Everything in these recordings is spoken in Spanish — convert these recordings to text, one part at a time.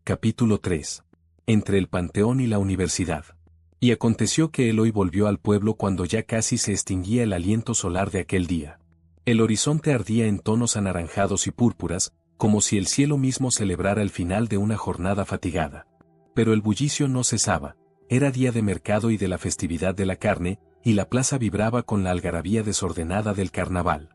Capítulo 3. Entre el Panteón y la Universidad. Y aconteció que Eloy volvió al pueblo cuando ya casi se extinguía el aliento solar de aquel día. El horizonte ardía en tonos anaranjados y púrpuras, como si el cielo mismo celebrara el final de una jornada fatigada. Pero el bullicio no cesaba, era día de mercado y de la festividad de la carne, y la plaza vibraba con la algarabía desordenada del carnaval.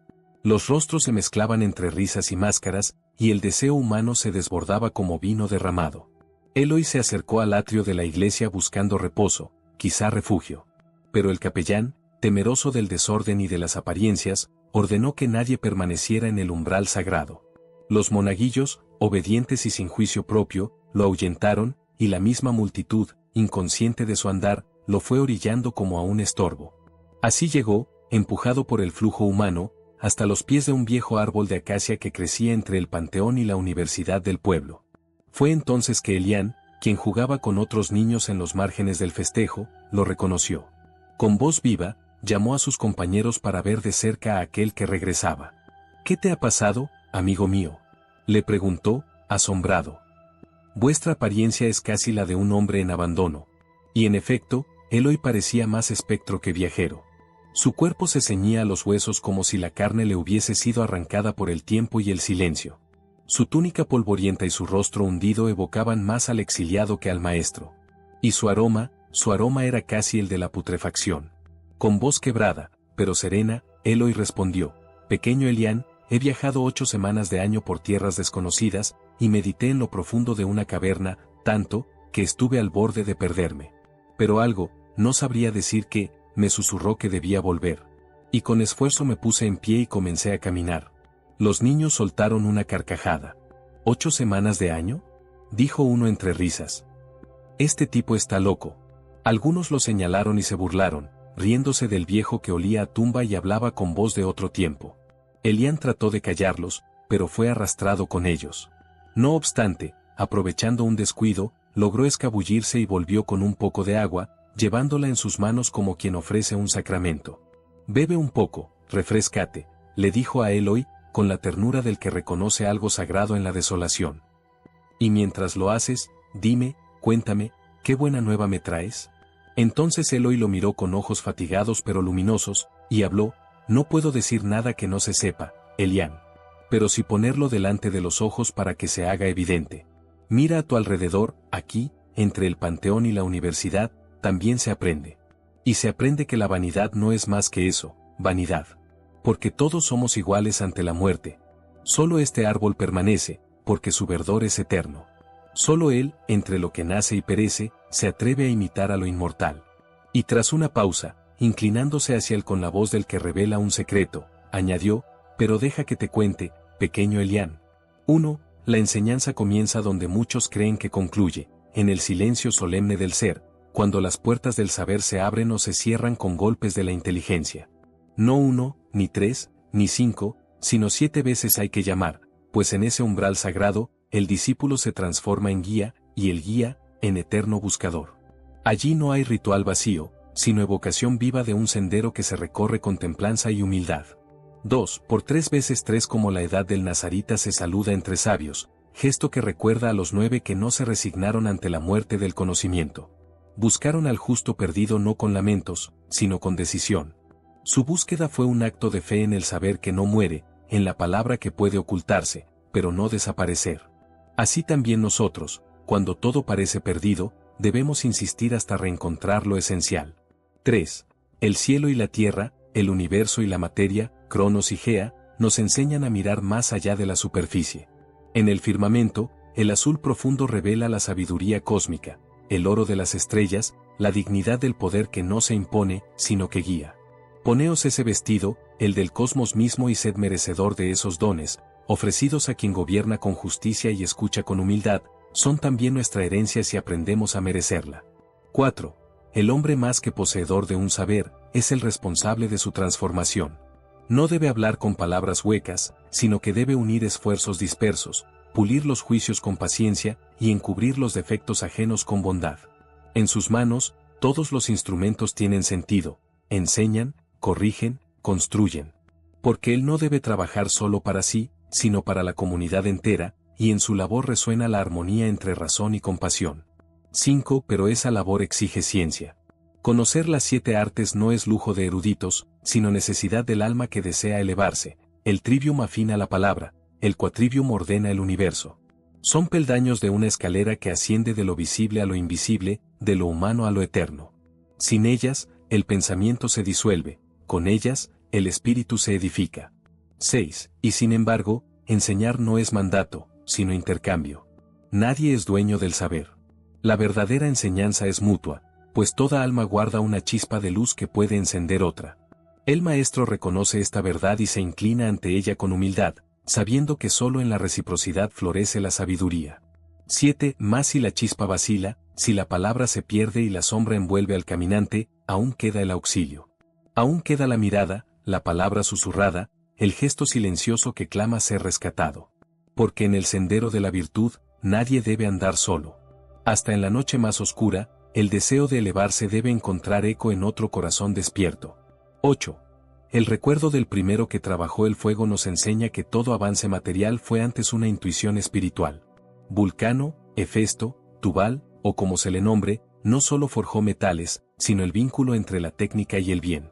Los rostros se mezclaban entre risas y máscaras, y el deseo humano se desbordaba como vino derramado. Eloy se acercó al atrio de la iglesia buscando reposo, quizá refugio. Pero el capellán, temeroso del desorden y de las apariencias, ordenó que nadie permaneciera en el umbral sagrado. Los monaguillos, obedientes y sin juicio propio, lo ahuyentaron, y la misma multitud, inconsciente de su andar, lo fue orillando como a un estorbo. Así llegó, empujado por el flujo humano, hasta los pies de un viejo árbol de acacia que crecía entre el panteón y la universidad del pueblo. Fue entonces que Elián, quien jugaba con otros niños en los márgenes del festejo, lo reconoció. Con voz viva, llamó a sus compañeros para ver de cerca a aquel que regresaba. «¿Qué te ha pasado, amigo mío?», le preguntó, asombrado. «Vuestra apariencia es casi la de un hombre en abandono». Y en efecto, Eloy parecía más espectro que viajero. Su cuerpo se ceñía a los huesos como si la carne le hubiese sido arrancada por el tiempo y el silencio. Su túnica polvorienta y su rostro hundido evocaban más al exiliado que al maestro. Y su aroma era casi el de la putrefacción. Con voz quebrada, pero serena, Eloy respondió: «Pequeño Elián, he viajado 8 semanas de año por tierras desconocidas, y medité en lo profundo de una caverna, tanto, que estuve al borde de perderme. Pero algo, no sabría decir qué, me susurró que debía volver. Y con esfuerzo me puse en pie y comencé a caminar». Los niños soltaron una carcajada. «¿8 semanas de año?», dijo uno entre risas. «Este tipo está loco». Algunos lo señalaron y se burlaron, riéndose del viejo que olía a tumba y hablaba con voz de otro tiempo. Elián trató de callarlos, pero fue arrastrado con ellos. No obstante, aprovechando un descuido, logró escabullirse y volvió con un poco de agua, llevándola en sus manos como quien ofrece un sacramento. «Bebe un poco, refréscate», le dijo a Eloy, con la ternura del que reconoce algo sagrado en la desolación. «Y mientras lo haces, dime, cuéntame, ¿qué buena nueva me traes?». Entonces Eloy lo miró con ojos fatigados pero luminosos, y habló: «No puedo decir nada que no se sepa, Elián. Pero sí ponerlo delante de los ojos para que se haga evidente. Mira a tu alrededor, aquí, entre el panteón y la universidad, también se aprende. Y se aprende que la vanidad no es más que eso, vanidad. Porque todos somos iguales ante la muerte. Solo este árbol permanece, porque su verdor es eterno. Solo él, entre lo que nace y perece, se atreve a imitar a lo inmortal». Y tras una pausa, inclinándose hacia él con la voz del que revela un secreto, añadió: «Pero deja que te cuente, pequeño Elián. 1. La enseñanza comienza donde muchos creen que concluye, en el silencio solemne del ser, cuando las puertas del saber se abren o se cierran con golpes de la inteligencia. No 1, ni 3, ni 5, sino 7 veces hay que llamar, pues en ese umbral sagrado, el discípulo se transforma en guía, y el guía, en eterno buscador. Allí no hay ritual vacío, sino evocación viva de un sendero que se recorre con templanza y humildad. 2. Por 3 veces 3 como la edad del nazarita se saluda entre sabios, gesto que recuerda a los 9 que no se resignaron ante la muerte del conocimiento. Buscaron al justo perdido no con lamentos, sino con decisión. Su búsqueda fue un acto de fe en el saber que no muere, en la palabra que puede ocultarse, pero no desaparecer. Así también nosotros, cuando todo parece perdido, debemos insistir hasta reencontrar lo esencial. 3. El cielo y la tierra, el universo y la materia, Cronos y Gea, nos enseñan a mirar más allá de la superficie. En el firmamento, el azul profundo revela la sabiduría cósmica, el oro de las estrellas, la dignidad del poder que no se impone, sino que guía. Poneos ese vestido, el del cosmos mismo, y sed merecedor de esos dones, ofrecidos a quien gobierna con justicia y escucha con humildad, son también nuestra herencia si aprendemos a merecerla. 4. El hombre más que poseedor de un saber, es el responsable de su transformación. No debe hablar con palabras huecas, sino que debe unir esfuerzos dispersos, pulir los juicios con paciencia, y encubrir los defectos ajenos con bondad. En sus manos, todos los instrumentos tienen sentido, enseñan, corrigen, construyen. Porque él no debe trabajar solo para sí, sino para la comunidad entera, y en su labor resuena la armonía entre razón y compasión. 5. Pero esa labor exige ciencia. Conocer las 7 artes no es lujo de eruditos, sino necesidad del alma que desea elevarse. El trivium afina la palabra, el quadrivium ordena el universo. Son peldaños de una escalera que asciende de lo visible a lo invisible, de lo humano a lo eterno. Sin ellas, el pensamiento se disuelve, con ellas, el espíritu se edifica. 6. Y sin embargo, enseñar no es mandato, sino intercambio. Nadie es dueño del saber. La verdadera enseñanza es mutua, pues toda alma guarda una chispa de luz que puede encender otra. El maestro reconoce esta verdad y se inclina ante ella con humildad, sabiendo que solo en la reciprocidad florece la sabiduría. 7. Más si la chispa vacila, si la palabra se pierde y la sombra envuelve al caminante, aún queda el auxilio. Aún queda la mirada, la palabra susurrada, el gesto silencioso que clama ser rescatado. Porque en el sendero de la virtud, nadie debe andar solo. Hasta en la noche más oscura, el deseo de elevarse debe encontrar eco en otro corazón despierto. 8. El recuerdo del primero que trabajó el fuego nos enseña que todo avance material fue antes una intuición espiritual. Vulcano, Hefesto, Tubal, o como se le nombre, no solo forjó metales, sino el vínculo entre la técnica y el bien.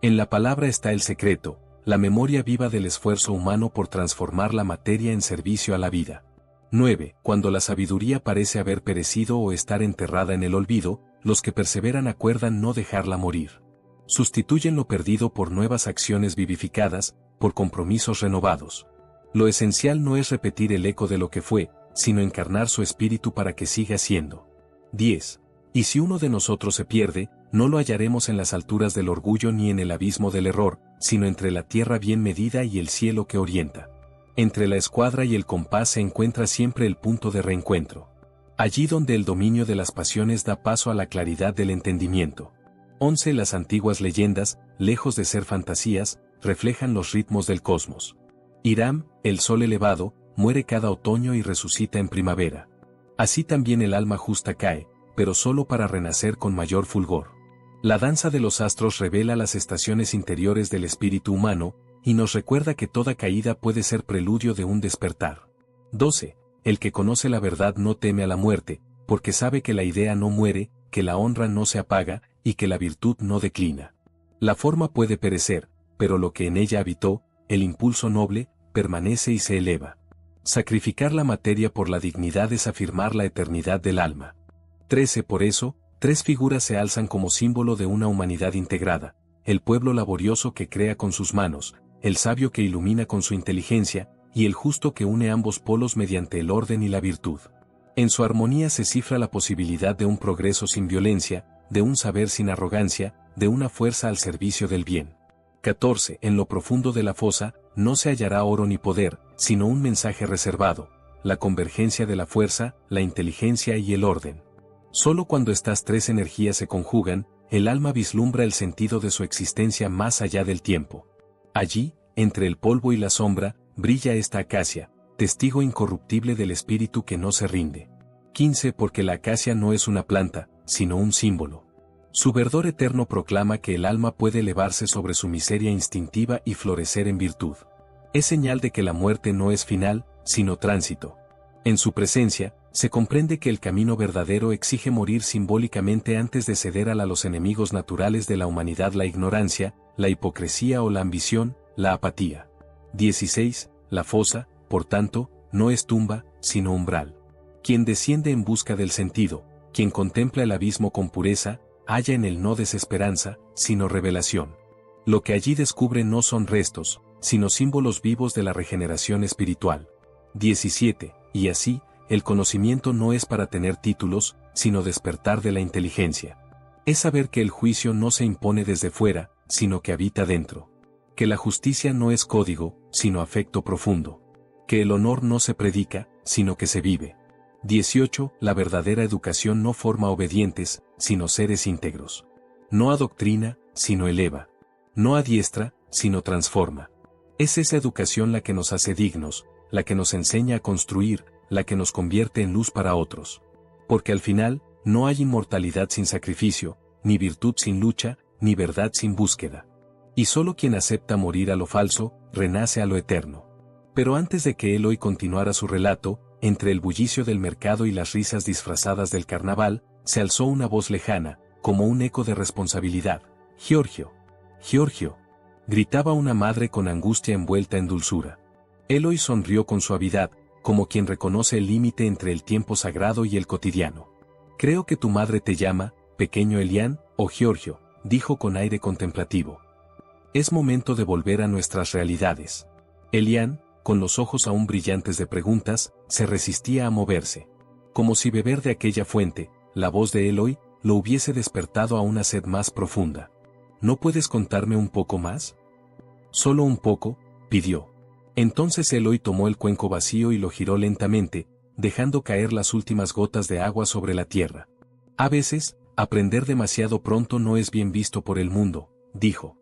En la palabra está el secreto, la memoria viva del esfuerzo humano por transformar la materia en servicio a la vida. 9. Cuando la sabiduría parece haber perecido o estar enterrada en el olvido, los que perseveran acuerdan no dejarla morir. Sustituyen lo perdido por nuevas acciones vivificadas, por compromisos renovados. Lo esencial no es repetir el eco de lo que fue, sino encarnar su espíritu para que siga siendo. 10. Y si uno de nosotros se pierde, no lo hallaremos en las alturas del orgullo ni en el abismo del error, sino entre la tierra bien medida y el cielo que orienta. Entre la escuadra y el compás se encuentra siempre el punto de reencuentro. Allí donde el dominio de las pasiones da paso a la claridad del entendimiento. 11. Las antiguas leyendas, lejos de ser fantasías, reflejan los ritmos del cosmos. Hiram, el sol elevado, muere cada otoño y resucita en primavera. Así también el alma justa cae, pero solo para renacer con mayor fulgor. La danza de los astros revela las estaciones interiores del espíritu humano, y nos recuerda que toda caída puede ser preludio de un despertar. 12. El que conoce la verdad no teme a la muerte, porque sabe que la idea no muere, que la honra no se apaga, y que la virtud no declina. La forma puede perecer, pero lo que en ella habitó, el impulso noble, permanece y se eleva. Sacrificar la materia por la dignidad es afirmar la eternidad del alma. 13. Por eso, 3 figuras se alzan como símbolo de una humanidad integrada: el pueblo laborioso que crea con sus manos, el sabio que ilumina con su inteligencia, y el justo que une ambos polos mediante el orden y la virtud. En su armonía se cifra la posibilidad de un progreso sin violencia, de un saber sin arrogancia, de una fuerza al servicio del bien. 14. En lo profundo de la fosa, no se hallará oro ni poder, sino un mensaje reservado: la convergencia de la fuerza, la inteligencia y el orden. Solo cuando estas 3 energías se conjugan, el alma vislumbra el sentido de su existencia más allá del tiempo. Allí, entre el polvo y la sombra, brilla esta acacia, testigo incorruptible del espíritu que no se rinde. 15. Porque la acacia no es una planta, sino un símbolo. Su verdor eterno proclama que el alma puede elevarse sobre su miseria instintiva y florecer en virtud. Es señal de que la muerte no es final, sino tránsito. En su presencia, se comprende que el camino verdadero exige morir simbólicamente antes de ceder a los enemigos naturales de la humanidad: la ignorancia, la hipocresía o la ambición, la apatía. 16. La fosa, por tanto, no es tumba, sino umbral. Quien desciende en busca del sentido, quien contempla el abismo con pureza, halla en él no desesperanza, sino revelación. Lo que allí descubre no son restos, sino símbolos vivos de la regeneración espiritual. 17. Y así, el conocimiento no es para tener títulos, sino despertar de la inteligencia. Es saber que el juicio no se impone desde fuera, sino que habita dentro. Que la justicia no es código, sino afecto profundo. Que el honor no se predica, sino que se vive. 18. La verdadera educación no forma obedientes, sino seres íntegros. No adoctrina, sino eleva. No adiestra, sino transforma. Es esa educación la que nos hace dignos, la que nos enseña a construir, la que nos convierte en luz para otros. Porque al final, no hay inmortalidad sin sacrificio, ni virtud sin lucha, ni verdad sin búsqueda. Y solo quien acepta morir a lo falso, renace a lo eterno. Pero antes de que Eloy continuara su relato, entre el bullicio del mercado y las risas disfrazadas del carnaval, se alzó una voz lejana, como un eco de responsabilidad. «Giorgio. Giorgio», gritaba una madre con angustia envuelta en dulzura. Eloy sonrió con suavidad, como quien reconoce el límite entre el tiempo sagrado y el cotidiano. «Creo que tu madre te llama, pequeño Elián, o Giorgio», dijo con aire contemplativo. «Es momento de volver a nuestras realidades». Elián, con los ojos aún brillantes de preguntas, se resistía a moverse. Como si beber de aquella fuente, la voz de Eloy, lo hubiese despertado a una sed más profunda. «¿No puedes contarme un poco más?» «Solo un poco», pidió. Entonces Eloy tomó el cuenco vacío y lo giró lentamente, dejando caer las últimas gotas de agua sobre la tierra. «A veces, aprender demasiado pronto no es bien visto por el mundo», dijo.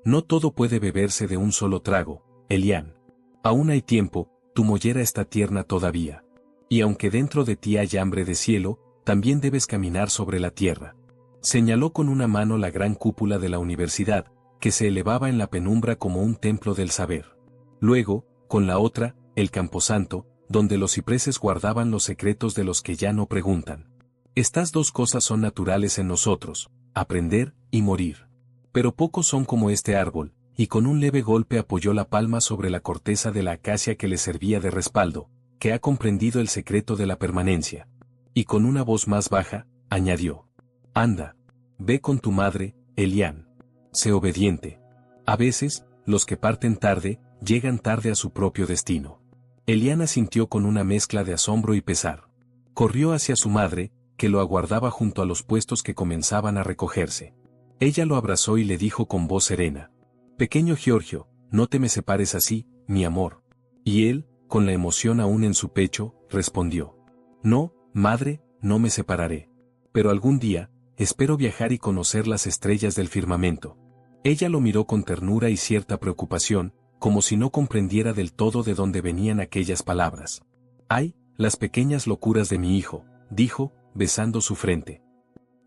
«No todo puede beberse de un solo trago, Elián. Aún hay tiempo, tu mollera está tierna todavía. Y aunque dentro de ti hay hambre de cielo, también debes caminar sobre la tierra». Señaló con una mano la gran cúpula de la universidad, que se elevaba en la penumbra como un templo del saber. Luego, con la otra, el camposanto, donde los cipreses guardaban los secretos de los que ya no preguntan. Estas dos cosas son naturales en nosotros, aprender y morir. Pero pocos son como este árbol, y con un leve golpe apoyó la palma sobre la corteza de la acacia que le servía de respaldo, que ha comprendido el secreto de la permanencia. Y con una voz más baja, añadió: «Anda, ve con tu madre, Elián. Sé obediente. A veces, los que parten tarde, llegan tarde a su propio destino». Elián asintió con una mezcla de asombro y pesar. Corrió hacia su madre, que lo aguardaba junto a los puestos que comenzaban a recogerse. Ella lo abrazó y le dijo con voz serena: «Pequeño Giorgio, no te me separes así, mi amor». Y él, con la emoción aún en su pecho, respondió: «No, madre, no me separaré. Pero algún día, espero viajar y conocer las estrellas del firmamento». Ella lo miró con ternura y cierta preocupación, como si no comprendiera del todo de dónde venían aquellas palabras. «Ay, las pequeñas locuras de mi hijo», dijo, besando su frente.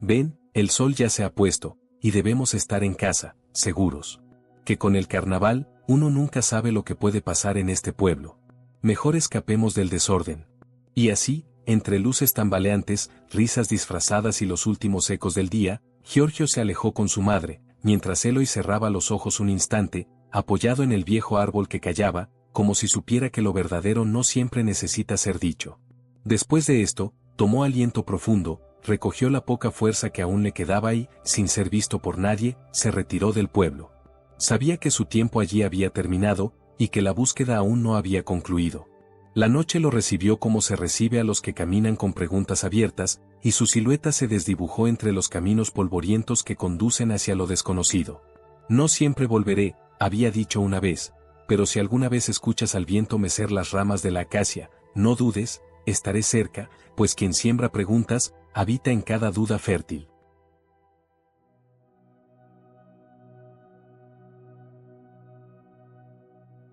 «Ven, el sol ya se ha puesto, y debemos estar en casa, seguros. Que con el carnaval, uno nunca sabe lo que puede pasar en este pueblo. Mejor escapemos del desorden». Y así, entre luces tambaleantes, risas disfrazadas y los últimos ecos del día, Giorgio se alejó con su madre, mientras Eloy cerraba los ojos un instante, apoyado en el viejo árbol que callaba, como si supiera que lo verdadero no siempre necesita ser dicho. Después de esto, tomó aliento profundo, recogió la poca fuerza que aún le quedaba y, sin ser visto por nadie, se retiró del pueblo. Sabía que su tiempo allí había terminado, y que la búsqueda aún no había concluido. La noche lo recibió como se recibe a los que caminan con preguntas abiertas, y su silueta se desdibujó entre los caminos polvorientos que conducen hacia lo desconocido. «No siempre volveré», había dicho una vez, «pero si alguna vez escuchas al viento mecer las ramas de la acacia, no dudes, estaré cerca, pues quien siembra preguntas, habita en cada duda fértil».